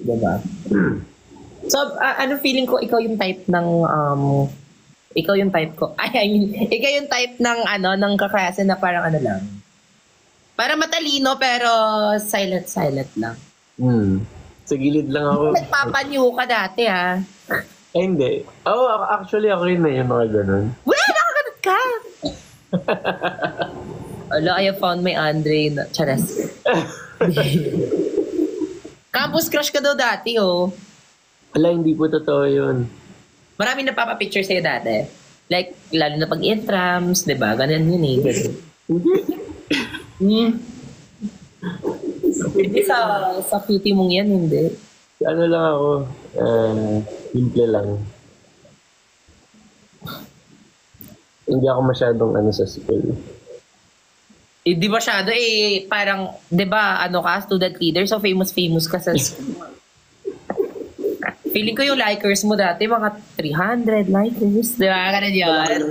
Diba? So, ano feeling ko, ikaw yung type ng, ikaw yung type ko, I mean, ikaw yung type ng, ng kaklase na parang ano lang. Parang matalino, pero silent lang. Sa gilid lang ako. Nagpapanyo ka dati, ha? Eh, hindi. Oh, actually, ako rin na yung mga ganun. Wala, nakakagat ka! Ala, I found my Andre na, charas. Campus crush ka daw dati, oh. Wala, hindi po totoo yun. Maraming napapapicture sa'yo dati. Like, lalo na pag intrams, di ba? Ganun yun, eh. Hindi sa cutie mong yan, hindi. Ano lang ako, simple lang. Hindi ako masyadong sa school. Di masyado, parang, di ba, student leader, so famous ka sa school. Feeling ko yung likers mo dati, mga 300 likers. Di ba? Ganun yan.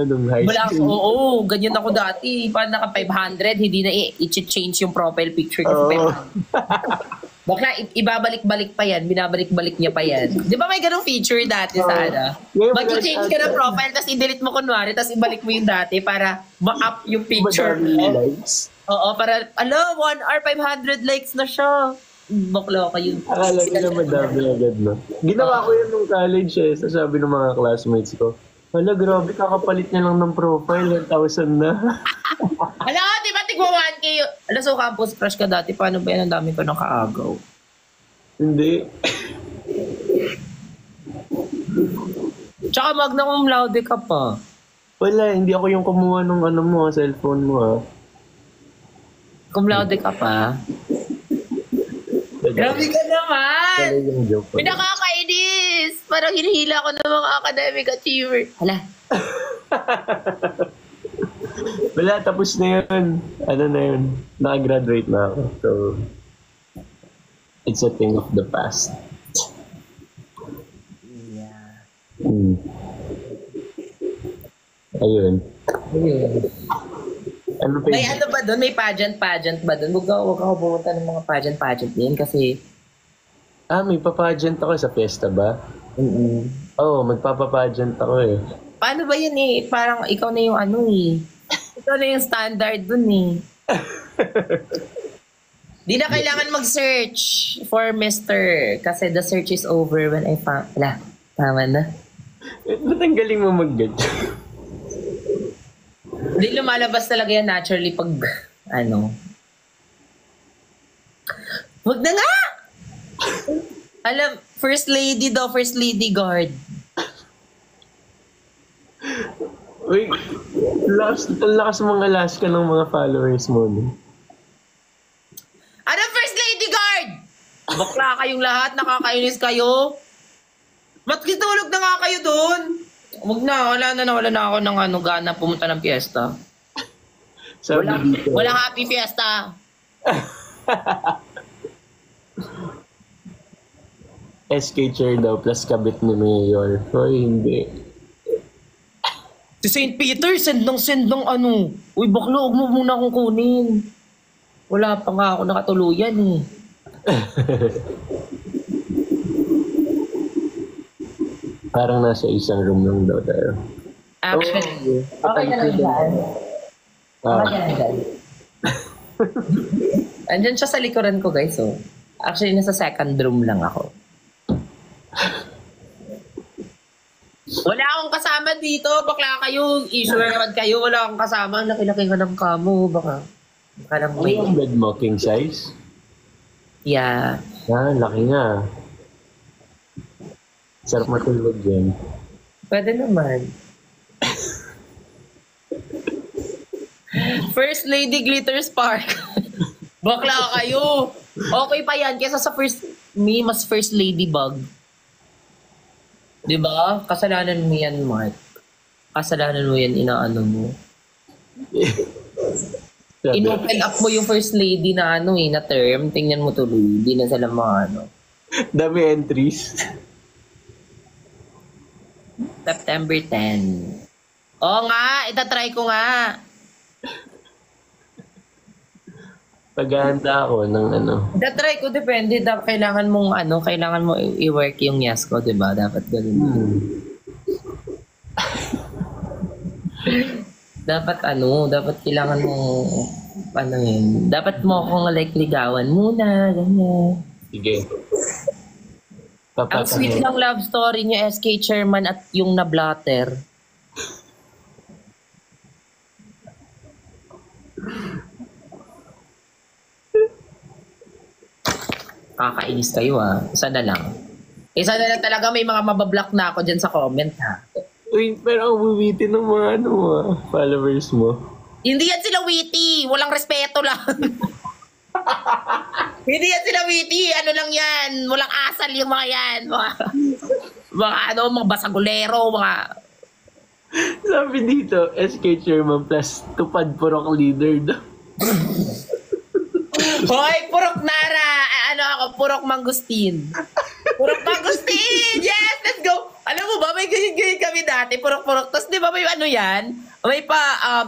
Nung high school. Oo, ganyan ako dati. Parang naka 500, hindi na i-change yung profile picture ko sa 500. Bakla, ibabalik-balik pa yan. Binabalik-balik niya pa yan. Di ba may ganong feature dati sa mag-change ka ng profile, tapos i-delete mo kunwari, tapos ibalik mo yung dati para ma-up yung picture mo. Oo, para, 1 hour, 500 likes na siya. Bakla kayo. Akala nila madami agad, no? Ginawa ko yun nung college, sabi ng mga classmates ko, hala, grabe, kakapalit niya lang ng profile, 1,000 na. Hala, di ba tigwa 1K? Hala, so campus crush ka dati, paano ba yan? Ang dami ko nang kaagaw. Hindi. Tsaka magna cum laude ka pa. Wala, hindi ako yung kumuha ng cellphone mo, Cum laude ka pa? Grabe ka naman! Pinakakainis! Parang hinihila ko ng mga academic achiever. Hala. Wala, tapos na yun. Ano na yun? Nakagraduate na ako. So, it's a thing of the past. Yeah. Ayun. May ba doon? May pageant ba doon? Huwag ako pumunta ng mga pageant din kasi... may papageant ako sa fiesta ba? Oo, magpapapageant ako eh. Paano ba yun eh? Parang ikaw na yung ikaw na yung standard doon eh. Di na kailangan mag-search for Mr. Kasi the search is over when I found... Wala, tama na. Ba't ang galing mo mag-get? Hindi lumalabas talaga yan naturally pag Wag na nga! Alam, first lady guard. Uy, lakas mga last ka ng mga followers mo. No? Ano first lady guard? Bakla kayong lahat, nakakainis kayo. Ba't kitulog na nga kayo doon? Wag na, wala na ako ng gana pumunta ng fiesta. Walang happy fiesta. SK chair daw plus kabit ni Mayor. Hoy, hindi. Si St. Peter, send ng Uy, bakla, huwag mo muna akong kunin. Wala pa nga ako nakatuluyan eh. Parang nasa isang room lang daw tayo. Actually, okay na lang dyan. Okay na lang dyan. Andyan siya sa likuran ko guys. So. Actually, nasa second room lang ako. Wala akong kasama dito. Bakla kayo. Issue naman kayo. Wala akong kasama. Laki-laki ka ng kamo. Baka lang may... Ano yung bed mo? King size? Yeah. Laki nga. Sarap matulog dyan. Pwede naman. First Lady Glitter Spark. Bakla kayo. Okay pa yan. Kesa sa mas First Lady Bug. Diba? Kasalanan mo yan, Mark. Kasalanan mo yan, inaano mo. In-open up mo yung First Lady na na term. Tingnan mo tuloy. Hindi na sila mga Dami entries. September 10. Oo nga, itatry ko nga. Paghahanda ako ng ano. Try ko, depende. Kailangan mong kailangan mo i-work yung yes ko, di ba? Dapat ganun. Dapat kailangan mo, dapat mo akong like ligawan muna, ganyan. Sige. Ang sweet ng love story niya, SK Chairman at yung na-blatter. Kakainis kayo Isa na lang. Isa na lang talaga, may mga mabablock na ako dyan sa comment ha. Uy, pero ang wiwitin ng mga followers mo. Hindi yan sila witty. Walang respeto lang. Hindi yan sila witty. Ano lang yan. Walang asal yung mga yan. Mga basagulero. Sabi dito, SK Chairman plus tupad purok leader daw. Hoy, purok Nara. Purok Mangustin. Purok Mangustin! Yes, let's go! Alam mo ba, may ganyan kami dati, purok-purok. Tapos di ba may yan? May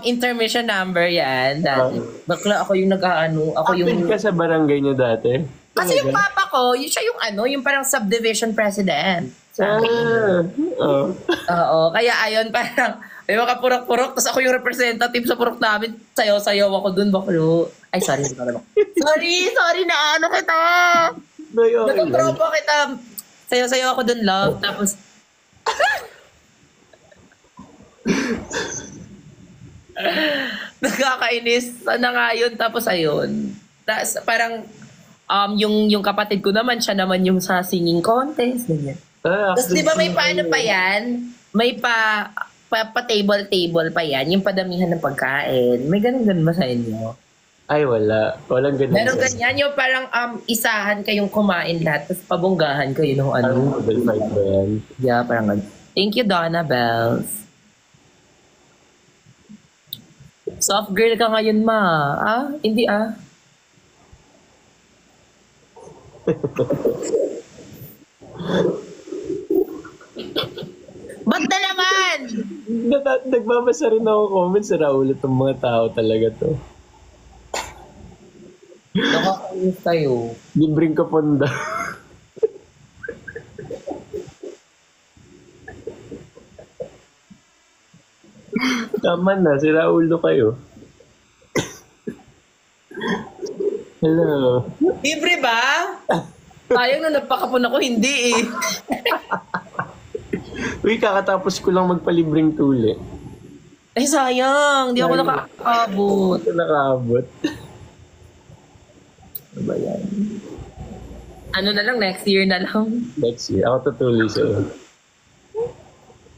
intermission number yan dati. Bakla ako yung Active ka sa barangay niyo dati? Kasi yung papa ko, siya yung parang subdivision president. Oo, kaya ayun, parang may mga purok-purok, tapos ako yung representative sa purok namin. Sayaw-sayaw ako dun, baklo. Ay, sorry, hindi ko naman. Sorry, na kita. Nag-tropa kita. Sayaw-sayaw ako dun, love. Tapos, nakakainis. Sana nga yun, tapos ayun. Tapos parang, yung kapatid ko naman, siya naman yung sa singing contest. Ganyan. Tapos di ba may paano pa yan? May pa-table pa yan, yung padamihan ng pagkain. May ganun ba sa inyo? Ay, wala. Walang ganun. Meron ganyan, yung parang isahan kayong kumain lahat, tapos pabunggahan kayo ng ano. Yeah, parang ganun. Thank you, Donna Bells. Soft girl ka ngayon, ma. Hindi Ba't na naman? Nagbabasa rin ako comments sa ulit ng mga tao talaga to. Nakakainis tayo. Libreng kaponda. Tama na, si Raulo kayo. Hello. Libre ba? Sayang na nagpakapon ako, hindi eh. Uy, kakatapos ko lang magpalibreng tuli. Eh sayang, di ako nakakaabot. Ito nakaabot. Ano ba yan? Ano na lang, next year na lang. Next year, ako tutuloy sa'yo.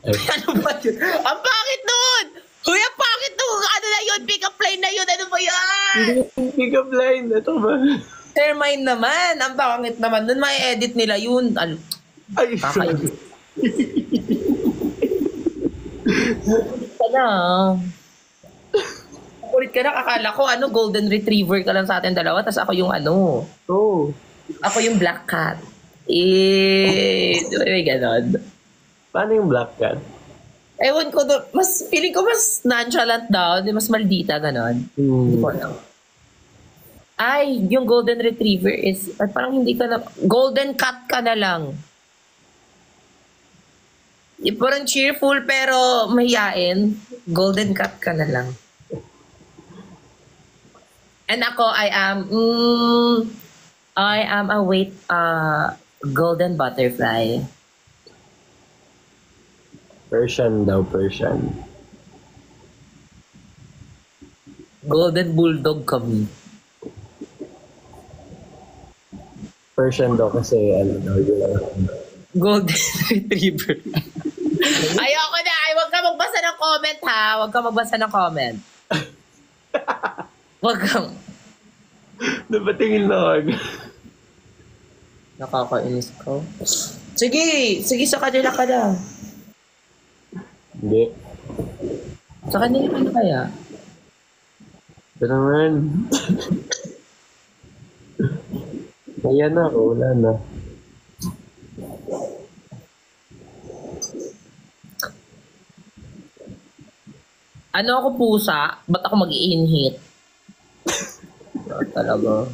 Ano ba yun? Ang pangit nun! Uy, ang pangit nun! Ano na yun? Pick up line na yun! Ano ba yan? Pick up line, ito ba? Termine naman. Ang pangit naman. Nun may edit nila yun. Ano? Ay, Kakaedit. Kulit ka na. Akala ko golden retriever ka lang sa atin dalawa. Tapos ako yung Oh. Ako yung black cat. May ganon. Paano yung black cat? Ewan ko, feeling ko mas nonchalant daw, mas maldita, ganon. Hindi ko alam. Ay, yung golden retriever is, parang hindi ka na, golden cat ka na lang. Parang cheerful pero mahiyain. Golden cat ka na lang. And ako, I am a golden butterfly. Persian daw, Persian. Golden bulldog kami. Persian daw kasi daw yun. Golden retriever. Ayoko na. Ay, huwag ka magbasa ng comment, ha? Huwag ka magbasa ng comment. Huwag kang... Napatingin na ako. Nakakainis ko. Sige, sa kanila ka na. Hindi. Sa kanila ka na kaya? Ito naman. Ayan na ako, wala na. Ano ako pusa? Ba't ako mag-i-inhit? talaga.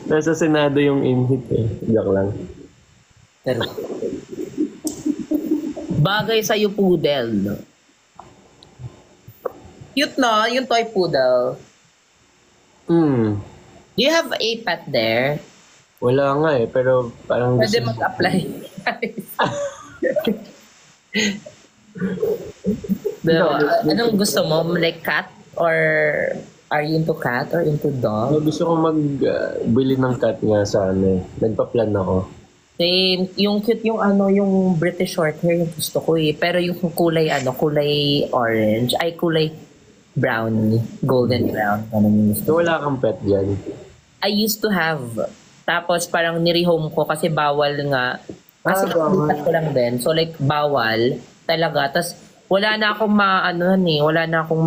Nasa Senado yung inhit eh. Joke lang. Pero, bagay sa'yo poodle. No? Cute no, yung toy poodle. Hmm. Do you have a pet there? Wala nga eh, pero parang Pwede mag-apply. Anong gusto mo? Like cat? Or are you into cat or into dog? Gusto ko magbili ng cat nga sana eh. Nagpa-plan ako. Same. Yung cute yung yung British short hair yung gusto ko eh. Pero yung kulay kulay orange. Ay, kulay brown. Golden brown. Ganun yung gusto. So wala kang pet dyan? I used to have. Tapos parang nirehome ko kasi bawal nga. Kasi bawal. ko lang din. So like bawal talaga. Tapos wala na akong wala na akong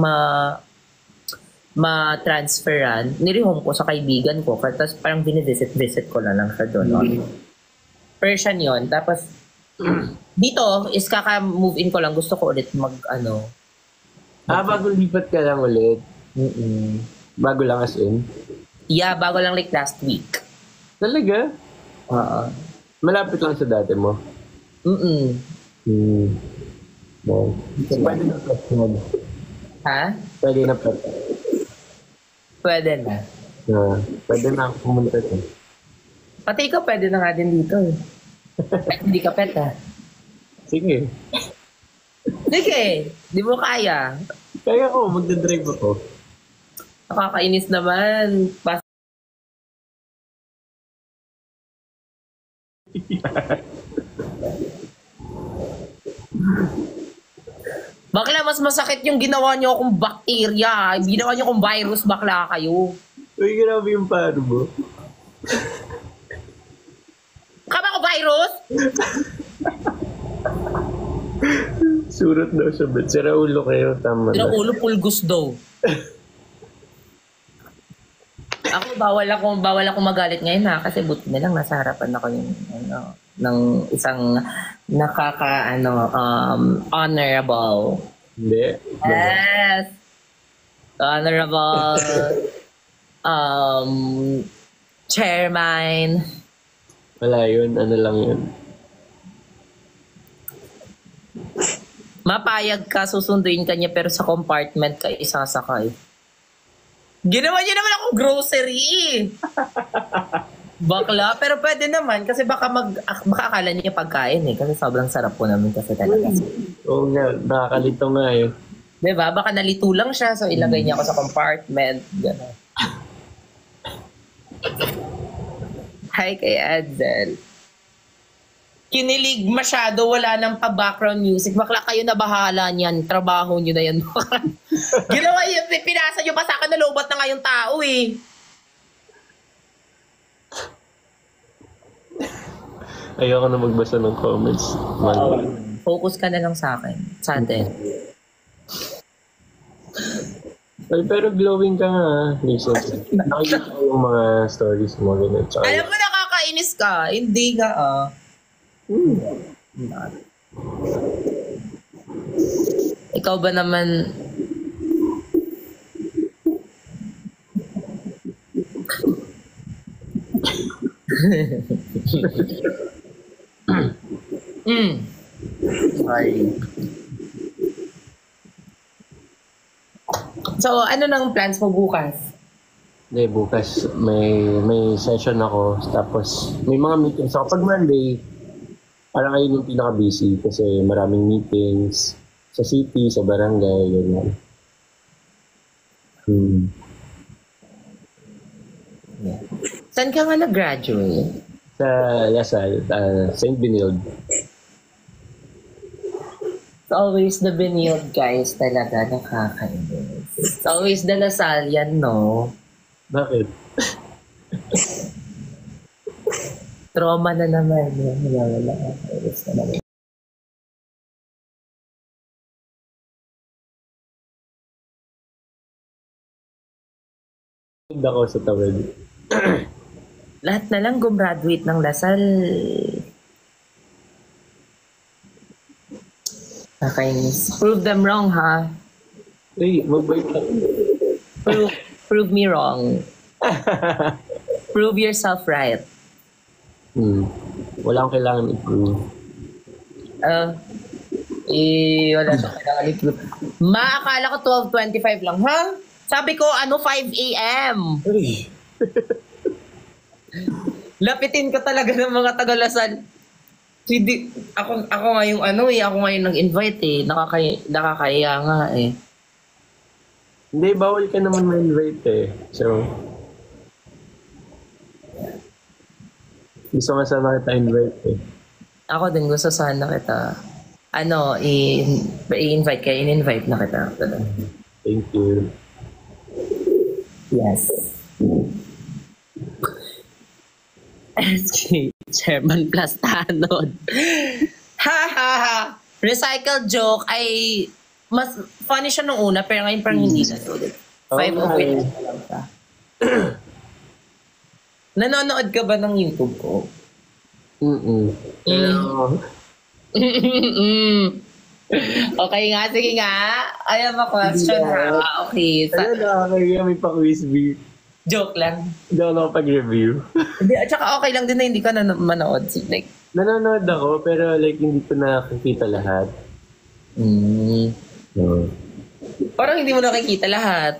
ma-transferan. Nirehome ko sa kaibigan ko. Tapos parang binivisit ko lang siya doon. Persian yon. Tapos dito is kaka-move in ko lang. Gusto ko ulit bago lipat ka lang ulit? Bago lang as in? Yeah, bago lang like last week. Talaga? Oo. Malapit lang sa dati mo? No. Pwede na pet mo. Ha? Pwede na pet. Pwede na. Pwede na ako pumunta ko. Pati ikaw pwede na nga din dito eh. Kahit hindi ka pet Sige. Sige, di mo kaya. Kaya ko, magdadrive ako. Nakakainis naman. Bakla, mas masakit yung ginawa niyo akong bacteria. Ginawa niyo akong virus, bakla kayo. Uy, grabe yung paro mo. Kama ko virus? Surot daw siya, bet. Sira ulo kayo, tama Sira na. ulo, pulgus daw. Ako, bawal ako magalit ngayon kasi buti na lang nasa harapan ako yung ng isang honorable. Hindi. Yes. Honorable chairman. Wala yun, ano lang yun. Mapayag ka, susunduin ka niya pero sa compartment ka isasakay. Ginawa niya naman akong grocery. Bakla, pero pwede naman kasi baka akala niya pagkain kasi sobrang sarap po namin kasi talaga. Oo nga, nakakalito nga eh. Diba? Baka nalito lang siya so ilagay niya ako sa compartment. Gano'n. Hi kay Adzel. Kinilig masyado, wala nang pa-background music. Bakla kayo na bahala niyan. Trabaho niyo na yan. Ginawa yun, pinasa niyo pa sa akin, nalobat na nga yung tao eh. Ayoko na magbasa ng comments. Focus ka na lang sa akin. Sa atin. Ay, pero glowing ka nga, Lisa. Nakikita ko yung mga stories mo. Ganun. Alam mo, nakakainis ka. Hindi nga Ikaw ba naman Sorry. So, ano nang plans mo bukas? Hindi, bukas may session ako. Tapos may mga meetings ako. Pag Monday, parang kayo yung pinaka-busy kasi maraming meetings sa city, sa barangay, ganyan. Yeah. Saan ka nga nag-graduate? Sa Lasal, St. Benilde. It's always the Benilde guys talaga nakakainis. It's always the Lasal yan, no? Bakit? Trauma na naman. Wala. Ayos na naman. Hindi ako sa tawid. Lahat na lang gumraduate ng Lasal. Nakainis. Prove them wrong, ha? Uy, magbait ka. Prove me wrong. Prove yourself right. Wala akong kailangan i-prove. Wala siyang kailangan i-prove. Akala ko 12:25 lang, ha? Sabi ko, 5 a.m. Uy. Lapitin ka talaga ng mga tagalasan. Hindi, ako nga yung ako nga yung nag-invite eh. Nakakaya nga eh. Hindi, bawal ka naman ma-invite eh. So, gusto nga sana kita invite eh. Ako din gusto sana kita. I-invite ka, in-invite na kita. Thank you. Yes. SK, Chairman plus tanod. Ha ha ha. Recycled joke ay mas funny siya nung una pero ngayon parang hindi na sulit. 5:08 na lang siya. Nanonood ka ba ng YouTube ko? Okay nga, sige nga. I have a question ha. Okay. Nakakaya may pa-quiz B. Joke lang. Hindi ako nakapag-review. Hindi, at saka okay lang din na hindi ka manood. Like, nanonood ako pero like hindi ko nakikita lahat. No. Parang hindi mo nakikita lahat.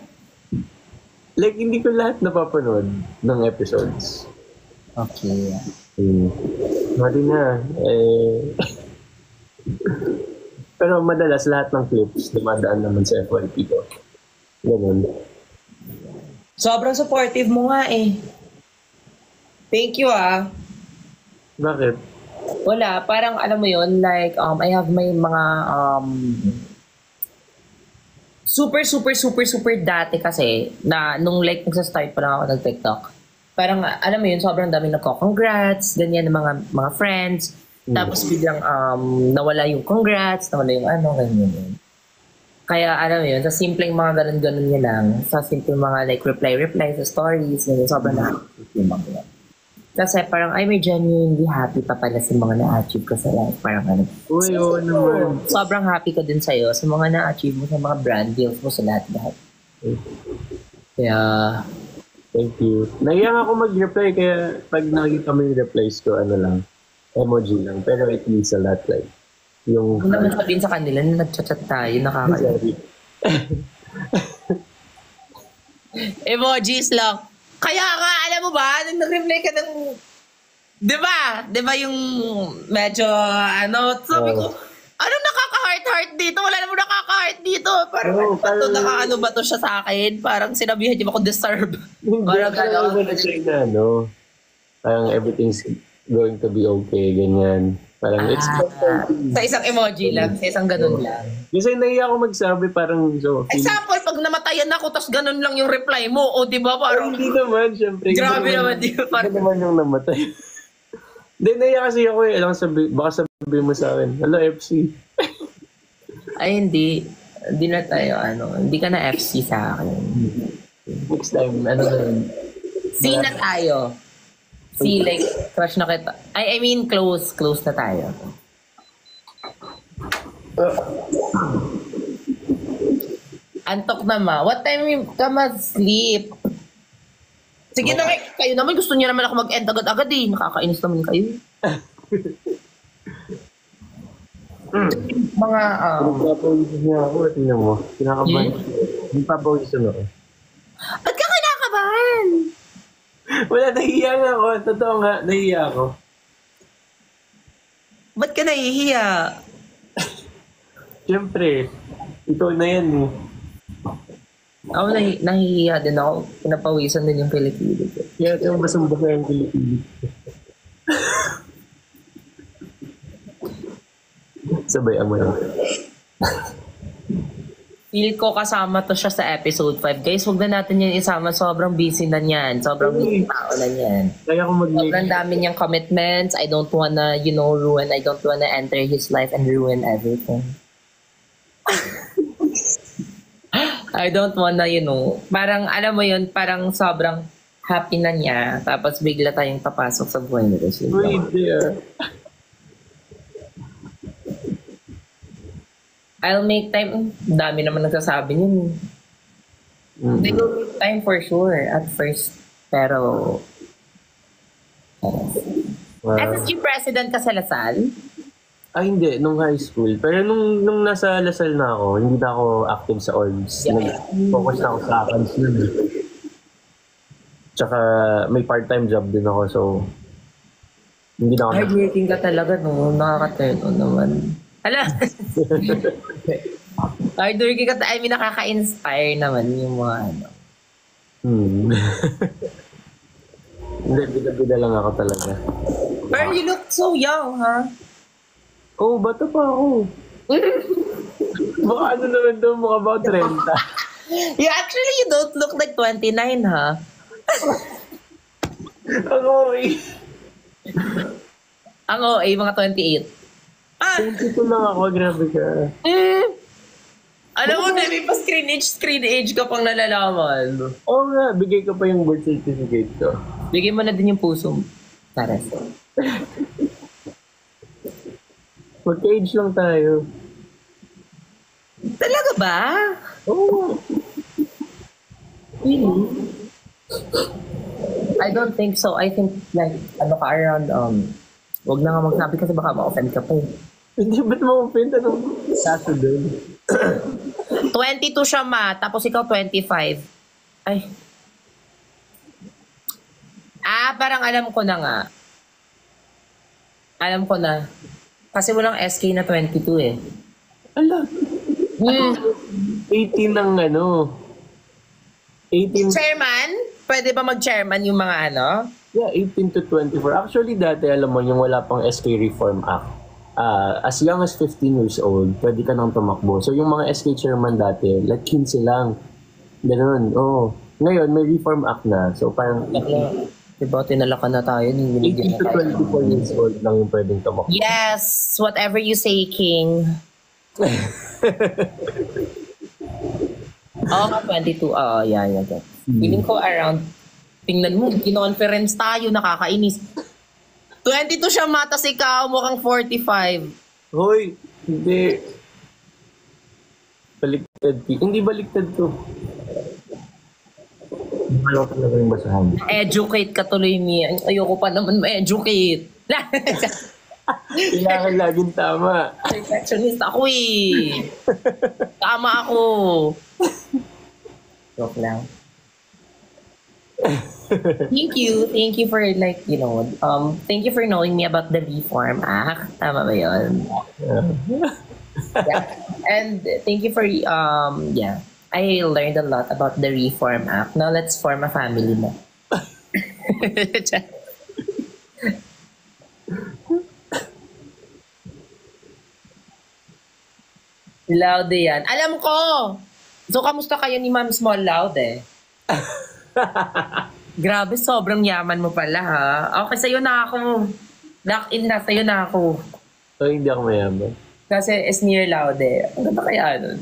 Like hindi ko lahat napapanood ng episodes. Okay. Mali na. Pero madalas lahat ng clips dumadaan naman sa FYP ko. Ganun. Sobrang supportive mo nga eh. Thank you ah. Bakit? Wala, parang alam mo yun, like, I have my mga, super dati kasi, na nung like, nagsa-start pa lang ako nag-TikTok. Parang, alam mo yun, sobrang dami nagko-congrats, ganyan ng mga friends. Tapos biglang, nawala yung congrats, nawala yung ganyan yun. Kaya alam mo yun, sa simpleng mga ganun-ganun niya lang, sa simpleng mga like reply sa stories, ganyan, sobrang na-achieve yung mga yan. Kasi parang may genuinely happy pa pala sa mga na-achieve ko sa life. Parang Uy, oo naman. Sobrang happy ko din sa'yo sa mga na-achieve mo, sa mga brand deals mo sa lahat-lahat. Yeah. Thank you. Nahiyang ako mag-reply kaya pag nakikita mo yung replies ko, lang, emoji lang. Pero it means a lot like. Yung... Kung naman sabihin sa kanila na nag-chat tayo, nakakalimutan. Emojis lang. Kaya nga, alam mo ba, nung nag-reply ka ng... Di ba yung medyo, sabi ko, anong nakaka-heart dito? Wala naman nakaka-heart dito. Parang, ano ba to siya sa akin? Parang sinabihan niya ako deserve. Parang gano'n. Parang everything's going to be okay, ganyan. Parang sa isang emoji lang, sa isang ganun lang. Kasi nahiya ako magsabi parang example, pag namatayan ako, tas ganun lang yung reply mo, o di ba parang... hindi naman, syempre. Grabe naman, di ba? Hindi naman yung namatay. Hindi, nahiya kasi ako baka sabi mo sa akin, hello FC. Ay, hindi. Hindi na tayo, hindi ka na FC sa akin. Next time, ganun. C na tayo. See, like, crush na kita. I mean, close na tayo. Antok na ma. What time ka ma-sleep? Sige na kayo naman. Gusto niyo naman ako mag-end agad-agad eh. Nakakainis naman kayo. Mga, Nagpapawisan niya ako. Tingnan mo. Kinakabahan. Nagpapawisan ako. Ba't ka kinakabahan? Wala, nahiya nga ako. Totoo nga, nahiya ako. Ba't ka nahihiya? Siyempre, ikaw na yan eh. Ako nahihiya din ako. Pinapawisan din yung kilikili ko. Kaya ito yung basang-basa yung kilikili. Sabay mo lang. Feel ko kasama to siya sa episode 5. Guys, huwag na natin yan isama. Sobrang busy na niyan. Sobrang busy tao na niyan. Kaya ako sobrang dami niyang commitments. I don't wanna, ruin. I don't wanna enter his life and ruin everything. I don't wanna, parang, alam mo yun, parang sobrang happy na niya. Tapos bigla tayong papasok sa buhay nito. Uy, dear. I'll make time. Dami naman nagsasabi niyan. They will make time for sure at first. Pero, Wow. SSG president ka sa Lasal? Ay, hindi. Nung high school. Pero nung nasa Lasal na ako, hindi na ako active sa orgs. Nag-focus na ako sa accounts nun. Tsaka may part-time job din ako, so hindi na ako Hardworking ka talaga, no? Nakaka-turn on naman. Hala! Hardworking ka, I mean, nakaka-inspire naman yung mga ano. Hindi, bida-bida lang ako talaga. Pero you look so young, ha? Oh, bata pa ako. Baka ano naman daw, mukha ba 30? You don't look like 29, ha? Ako, eh. Ang OA, mga 28. 22 lang ako, grabe ka. Alam mo, may pa screen age ka pang nalalaman. Oo nga, bigay ko pa yung birth certificate ko. Bigay mo na din yung puso mo. Taras. Mag-age lang tayo. Talaga ba? Oo. Really? I don't think so. I think like, ano ka around, wag na nga magsabi kasi baka ma-offend ka pa eh. Hindi, ba't ma-offend? Anong kaso doon? 22 siya tapos ikaw 25. Ay. Parang alam ko na nga. Alam ko na. Kasi walang SK na 22 eh. Ala. 18 ng ano. 18. Chairman? Pwede ba mag-chairman yung mga ano? Yeah, 18 to 24. Actually, dati, alam mo, yung wala pang SK Reform Act, as young as 15 years old, pwede ka nang tumakbo. So, yung mga SK chairman dati, like 15 lang. Ganun, oo. Ngayon, may Reform Act na. So, parang Diba, tinalakan na tayo. 18 to 24 years old lang yung pwedeng tumakbo. Yes! Whatever you say, King. Oo, 22. Oo, yeah. Feeling ko around, tingnan mo, kino-conference tayo, nakakainis. 22 siya matas ikaw, mukhang 45. Hoy, hindi. Baliktad. Hindi baliktad to. Ano talaga yung basahan? Educate ka tuloy, Mi. Ayoko pa naman ma-educate. Kailangan laging tama. Perfectionist ako eh. Tama ako. Joke lang. Thank you for like, thank you for knowing me about the Reform Act. Tama ba yun? Yeah. And thank you for, I learned a lot about the Reform Act. Now let's form a family na. Loud yan. Alam ko! So, kamusta kayo ni Ma'am Small Loud eh? Grabe, sobrang yaman mo pala ha. Okay, sa'yo na ako. Lock in na, sa'yo na ako. Oh, hindi ako mayaman. Kasi is near Loud eh. Ang ganda kaya ano?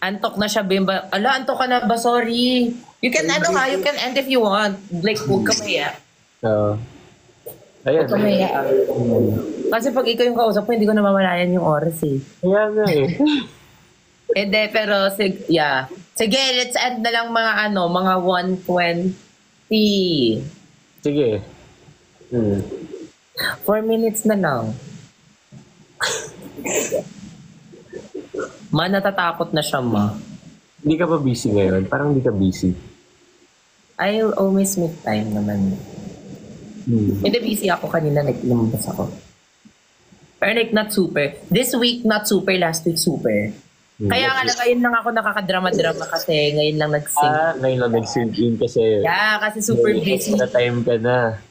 Antok na siya, Bimba. Ala, antok ka na ba? Sorry. You can, you can end if you want. Like, huwag ka maya. Ayan. Huwag ka maya. Kasi pag ikaw yung kausap ko, hindi ko namamalayan yung oras eh. Kaya nga eh. Hindi, pero yeah. Sige, let's end na lang mga mga 1:20. Sige. 4 minutes na lang. Natatakot na siya, Ma. Hindi ka pa busy ngayon? Parang hindi ka busy. I always make time naman. Hindi busy ako kanina, lumabas ako. Pero like, not super. This week, not super. Last week, super. Kaya nga ngayon lang ako nakakadrama-drama kasi ngayon lang nag-sing. Ngayon lang nag-sing in kasi... Yeah, kasi super busy. Extra time ka na.